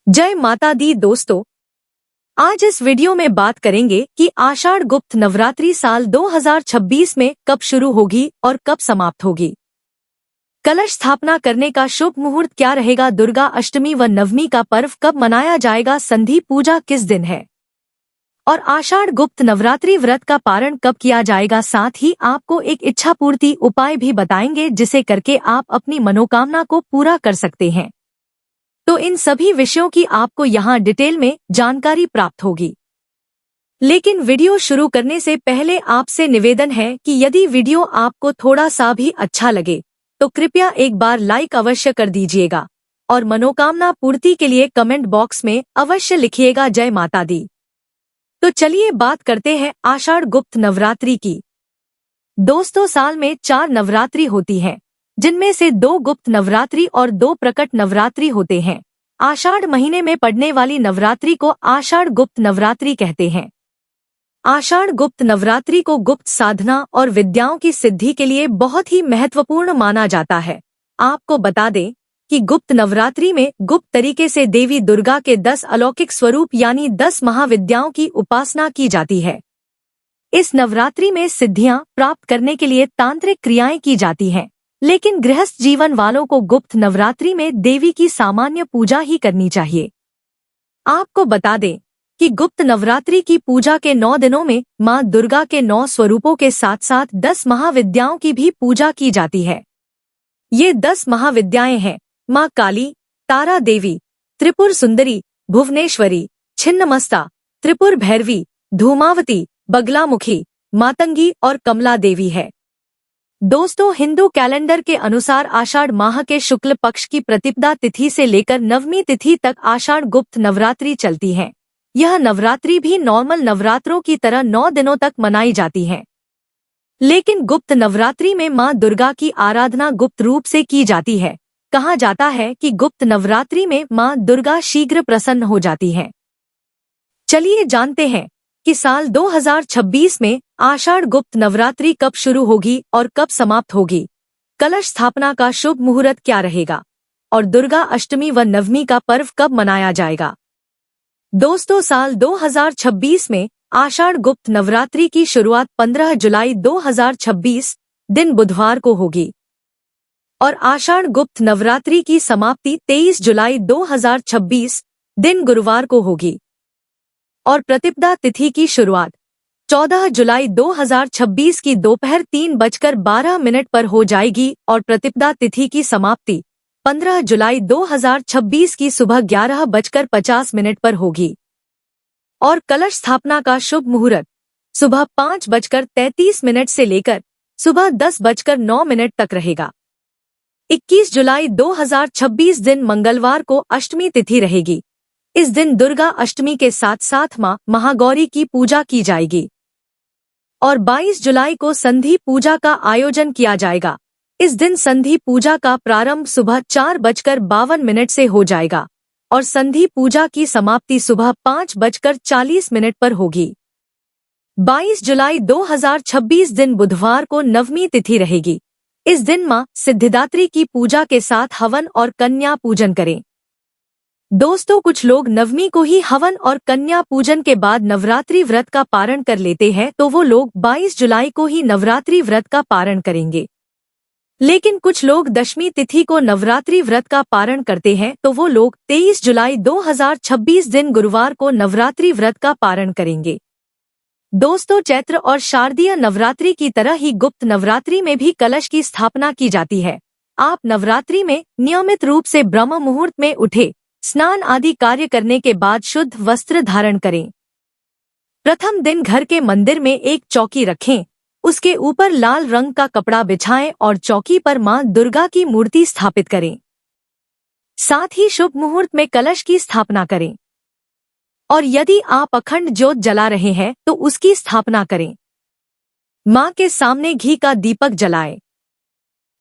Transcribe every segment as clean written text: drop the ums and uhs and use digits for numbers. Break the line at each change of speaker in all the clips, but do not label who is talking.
जय माता दी दोस्तों, आज इस वीडियो में बात करेंगे कि आषाढ़ गुप्त नवरात्रि साल 2026 में कब शुरू होगी और कब समाप्त होगी। कलश स्थापना करने का शुभ मुहूर्त क्या रहेगा, दुर्गा अष्टमी व नवमी का पर्व कब मनाया जाएगा, संधि पूजा किस दिन है और आषाढ़ गुप्त नवरात्रि व्रत का पारण कब किया जाएगा। साथ ही आपको एक इच्छा पूर्ति उपाय भी बताएंगे जिसे करके आप अपनी मनोकामना को पूरा कर सकते हैं। तो इन सभी विषयों की आपको यहाँ डिटेल में जानकारी प्राप्त होगी। लेकिन वीडियो शुरू करने से पहले आपसे निवेदन है कि यदि वीडियो आपको थोड़ा सा भी अच्छा लगे तो कृपया एक बार लाइक अवश्य कर दीजिएगा और मनोकामना पूर्ति के लिए कमेंट बॉक्स में अवश्य लिखिएगा जय माता दी। तो चलिए बात करते हैं आषाढ़ गुप्त नवरात्रि की। दोस्तों, साल में 4 नवरात्रि होती हैं, जिनमें से 2 गुप्त नवरात्रि और 2 प्रकट नवरात्रि होते हैं। आषाढ़ महीने में पड़ने वाली नवरात्रि को आषाढ़ गुप्त नवरात्रि कहते हैं। आषाढ़ गुप्त नवरात्रि को गुप्त साधना और विद्याओं की सिद्धि के लिए बहुत ही महत्वपूर्ण माना जाता है। आपको बता दें कि गुप्त नवरात्रि में गुप्त तरीके से देवी दुर्गा के 10 अलौकिक स्वरूप यानी 10 महाविद्याओं की उपासना की जाती है। इस नवरात्रि में सिद्धियां प्राप्त करने के लिए तांत्रिक क्रियाएं की जाती हैं, लेकिन गृहस्थ जीवन वालों को गुप्त नवरात्रि में देवी की सामान्य पूजा ही करनी चाहिए। आपको बता दें कि गुप्त नवरात्रि की पूजा के 9 दिनों में मां दुर्गा के 9 स्वरूपों के साथ साथ 10 महाविद्याओं की भी पूजा की जाती है। ये 10 महाविद्याएं हैं मां काली, तारा देवी, त्रिपुर सुंदरी, भुवनेश्वरी, छिन्नमस्ता, त्रिपुर भैरवी, धूमावती, बगलामुखी, मातंगी और कमला देवी है। दोस्तों, हिंदू कैलेंडर के अनुसार आषाढ़ माह के शुक्ल पक्ष की प्रतिपदा तिथि से लेकर नवमी तिथि तक आषाढ़ गुप्त नवरात्रि चलती है। यह नवरात्रि भी नॉर्मल नवरात्रों की तरह 9 दिनों तक मनाई जाती है, लेकिन गुप्त नवरात्रि में मां दुर्गा की आराधना गुप्त रूप से की जाती है। कहा जाता है कि गुप्त नवरात्रि में मां दुर्गा शीघ्र प्रसन्न हो जाती हैं। चलिए जानते हैं कि साल 2026 में आषाढ़ गुप्त नवरात्रि कब शुरू होगी और कब समाप्त होगी, कलश स्थापना का शुभ मुहूर्त क्या रहेगा और दुर्गा अष्टमी व नवमी का पर्व कब मनाया जाएगा। दोस्तों, साल 2026 में आषाढ़ गुप्त नवरात्रि की शुरुआत 15 जुलाई 2026 दिन बुधवार को होगी और आषाढ़ गुप्त नवरात्रि की समाप्ति 23 जुलाई 2026 दिन गुरुवार को होगी और प्रतिपदा तिथि की शुरुआत 14 जुलाई 2026 की दोपहर 3:12 पर हो जाएगी और प्रतिपदा तिथि की समाप्ति 15 जुलाई 2026 की सुबह 11:50 पर होगी और कलश स्थापना का शुभ मुहूर्त सुबह 5:33 से लेकर सुबह 10:09 तक रहेगा। 21 जुलाई 2026 दिन मंगलवार को अष्टमी तिथि रहेगी। इस दिन दुर्गा अष्टमी के साथ साथ मां महागौरी की पूजा की जाएगी और 22 जुलाई को संधि पूजा का आयोजन किया जाएगा। इस दिन संधि पूजा का प्रारंभ सुबह 4:52 से हो जाएगा और संधि पूजा की समाप्ति सुबह 5:40 पर होगी। 22 जुलाई 2026 दिन बुधवार को नवमी तिथि रहेगी। इस दिन मां सिद्धिदात्री की पूजा के साथ हवन और कन्या पूजन करें। दोस्तों, कुछ लोग नवमी को ही हवन और कन्या पूजन के बाद नवरात्रि व्रत का पारण कर लेते हैं, तो वो लोग 22 जुलाई को ही नवरात्रि व्रत का पारण करेंगे। लेकिन कुछ लोग दशमी तिथि को नवरात्रि व्रत का पारण करते हैं, तो वो लोग 23 जुलाई 2026 दिन गुरुवार को नवरात्रि व्रत का पारण करेंगे। दोस्तों, चैत्र और शारदीय नवरात्रि की तरह ही गुप्त नवरात्रि में भी कलश की स्थापना की जाती है। आप नवरात्रि में नियमित रूप से ब्रह्म मुहूर्त में उठे, स्नान आदि कार्य करने के बाद शुद्ध वस्त्र धारण करें। प्रथम दिन घर के मंदिर में एक चौकी रखें, उसके ऊपर लाल रंग का कपड़ा बिछाएं और चौकी पर मां दुर्गा की मूर्ति स्थापित करें। साथ ही शुभ मुहूर्त में कलश की स्थापना करें और यदि आप अखंड ज्योत जला रहे हैं तो उसकी स्थापना करें। मां के सामने घी का दीपक जलाएं।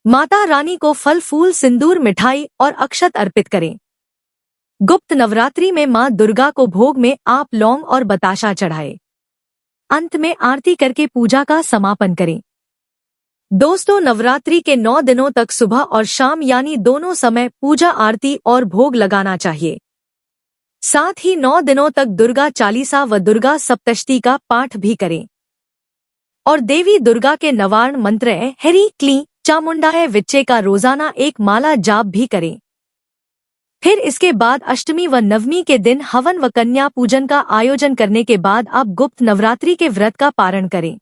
माता रानी को फल फूल सिंदूर मिठाई और अक्षत अर्पित करें। गुप्त नवरात्रि में मां दुर्गा को भोग में आप लौंग और बताशा चढ़ाएं। अंत में आरती करके पूजा का समापन करें। दोस्तों, नवरात्रि के 9 दिनों तक सुबह और शाम यानी दोनों समय पूजा आरती और भोग लगाना चाहिए। साथ ही 9 दिनों तक दुर्गा चालीसा व दुर्गा सप्तशती का पाठ भी करें और देवी दुर्गा के नवार्ण मंत्र हरि क्ली चामुंडाय विच्चे का रोजाना एक माला जाप भी करें। फिर इसके बाद अष्टमी व नवमी के दिन हवन व कन्या पूजन का आयोजन करने के बाद आप गुप्त नवरात्रि के व्रत का पारण करें।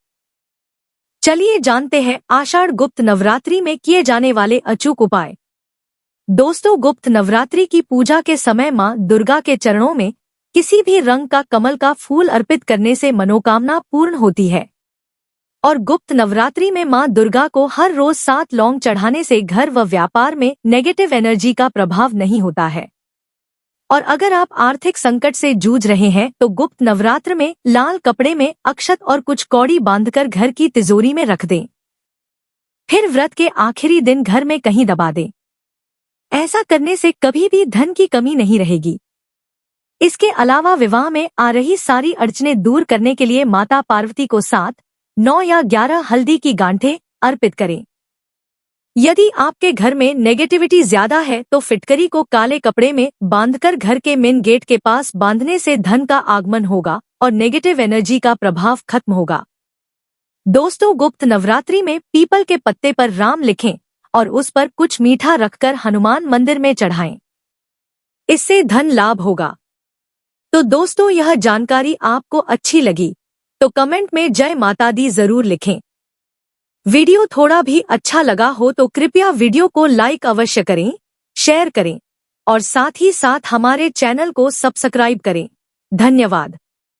चलिए जानते हैं आषाढ़ गुप्त नवरात्रि में किए जाने वाले अचूक उपाय। दोस्तों, गुप्त नवरात्रि की पूजा के समय मां दुर्गा के चरणों में किसी भी रंग का कमल का फूल अर्पित करने से मनोकामना पूर्ण होती है और गुप्त नवरात्रि में मां दुर्गा को हर रोज 7 लौंग चढ़ाने से घर व व्यापार में नेगेटिव एनर्जी का प्रभाव नहीं होता है। और अगर आप आर्थिक संकट से जूझ रहे हैं तो गुप्त नवरात्र में लाल कपड़े में अक्षत और कुछ कौड़ी बांधकर घर की तिजोरी में रख दें। फिर व्रत के आखिरी दिन घर में कहीं दबा दें। ऐसा करने से कभी भी धन की कमी नहीं रहेगी। इसके अलावा विवाह में आ रही सारी अड़चनें दूर करने के लिए माता पार्वती को 7, 9 या 11 हल्दी की गांठें अर्पित करें। यदि आपके घर में नेगेटिविटी ज्यादा है तो फिटकरी को काले कपड़े में बांधकर घर के मेन गेट के पास बांधने से धन का आगमन होगा और नेगेटिव एनर्जी का प्रभाव खत्म होगा। दोस्तों, गुप्त नवरात्रि में पीपल के पत्ते पर राम लिखें और उस पर कुछ मीठा रखकर हनुमान मंदिर में चढ़ाएं। इससे धन लाभ होगा। तो दोस्तों, यह जानकारी आपको अच्छी लगी तो कमेंट में जय माता दी जरूर लिखें। वीडियो थोड़ा भी अच्छा लगा हो तो कृपया वीडियो को लाइक अवश्य करें, शेयर करें और साथ ही साथ हमारे चैनल को सब्सक्राइब करें। धन्यवाद।